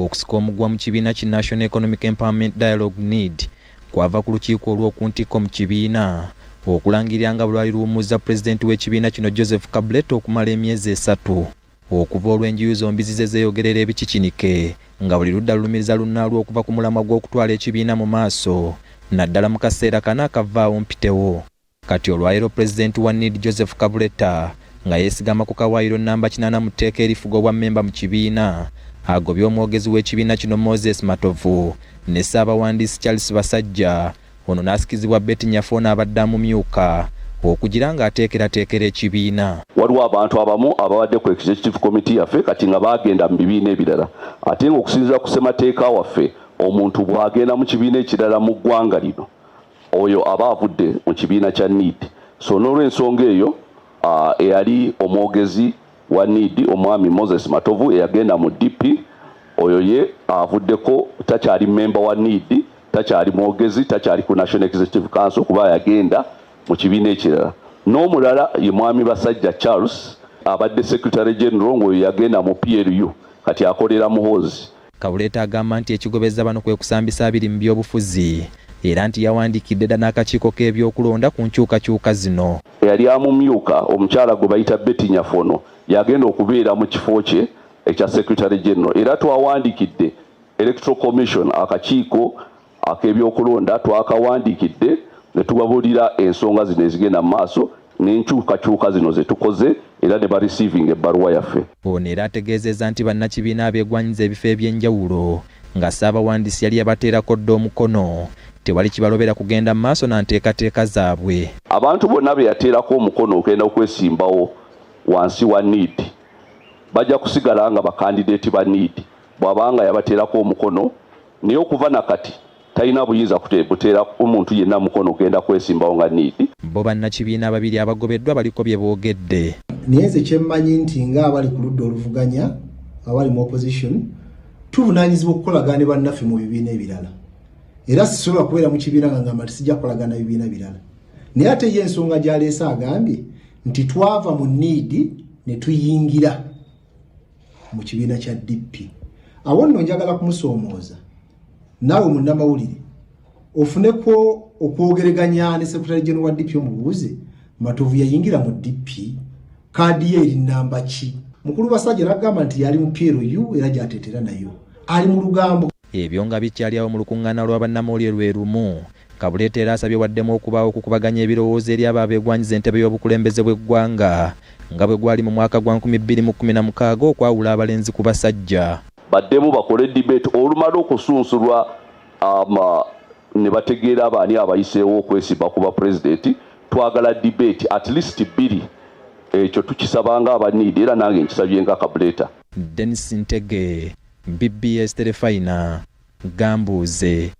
okusika omugwa mu kibiina ki National Economic Empowerment Dialogue NED kwava ku lukiiko olw'okuntiko mu kibiina okulangirira nga lwali luwummuza pulezidenti w'ekibiina kino Joseph Kabuleta okumala emyezi 3 okuva olw'enjuyi zombi zize zeeyogerera ebikikinike nga buli ludda lulumiriza lunnaalwo okuva ku mulamwa gw'okutwala ekibiina mu maaso naddala mu kaseera kana akavaawo mpitewo. Kati olwaleero pulezidenti wa NED Joseph Kabuleta nga yeesigama ku kawaayiro namba 8 mu tteeka erifuga obwa mmemba mu kibiina agobye omwogezi w'ekibiina kino Moses Matovu ne Ssaabawandiisi Charles Basajja ono n'asikizibwa Betty Nyafona abadde amumyuka okugira ng'ateekerateekera ekibiina. Waliwo abantu abamu abawadde ku executive committee yaffe kati nga baagenda mu bibiina ebirala ate ng'okusinziira ku ssemateeka waffe omuntu bw'agenda mu kibiina ekirala mu ggwanga lino oyo aba avudde mu kibiina kya NED. So n'olw'ensonga eyo eyali omwogezi wa NED omwami Moses Matovu eyagenda mu DP oyo ye avuddeko takyali member wa NED, takyali mwogezi, takyali ku National Executive Council kuba yagenda mu kibiina ekirala. N'omulala ye mwami Basajja Charles abadde Secretary General ng'oyo yagenda mu PLU kati akolera Muhoozi. Kabuleta agamba nti ekigobeza bano kwe kusambisa abiri mu byobufuzi era nti yawandiikidde dda n'akakiiko k'ebyokulonda ku nkyukakyuka zino. Yali amumyuka omukyala gwe bayita Betty Nyafono yagenda okubeera mu kifo kye ekya Secretary General era twawandiikidde Electoral Commission akakiiko ak'ebyokulonda twakawandiikidde ne tubabuulira ensonga zino ezigenda mu maaso n'enkyukakyuka zino ze tukoze era ne bareceiving ebbaluwa yaffe. Ono era ategeezezza nti bannakibiina abeegwanyiza ebifo eby'enjawulo nga Ssaabawandiisi yali yabateerako dda omukono tewali kibalobera kugenda mu maaso na nteekateeka zaabwe. Abantu bonna be yateerako omukono okugenda okwesimbawo wansi wa NED bajja kusigala nga bakandideeti ba NED bw'abanga yabateerako omukono naye okuva nakati talina buyinza kuteera omuntu yenna mukono ogenda kwesimbawo nga NED. Bo bannakibiina ababiri abagobeddwa baliko bye boogedde. Naye nze kye mmanyi nti ng'abali ku ludda oluvuganya abali mu opposition tuvunaanyizibwa okukolagana ne bannaffe mu bibiina ebirala era sisobola kubeera mu kibiina nga ngamba tisijja kukolagana bibiina birala. Naye ate ye ensonga gy'aleese agambye nti twava mu NED ne tuyingira mu kibiina kya DP. Awo nno njagala kumusoomooza naawe munnamawulire ofuneko okwogeraganya ne Secretary General wa DP omubuuze Matovu yayingira mu DP kaadi ye eri namba ki? Mukulu Basajja n'agamba nti yali mu PLU era gy'ateetera nayo ali mu lugambo. Ebyo nga bikyaliawo mu lukuŋŋaana lwa bannamawulire lwe lumu. Kabuleta era asabye waddemu okubaawo okukubaganya ebirowoozo eri abo abeegwanyiza entebe y'obukulembeze bw'eggwanga nga bwe gwali mu mwaka gwa 2016 okwawula abalenzi ku basajja. Baddemu bakole debate olumala okusunsulwa ne bategeera abaani abayiseewo okwesimba ku bapulezidenti twagala debate at least 2 ekyo tukisabanga aba NED era nange nkisabye nga Kabuleta. Dennis Ntege, BBS Telefina, Gambuze.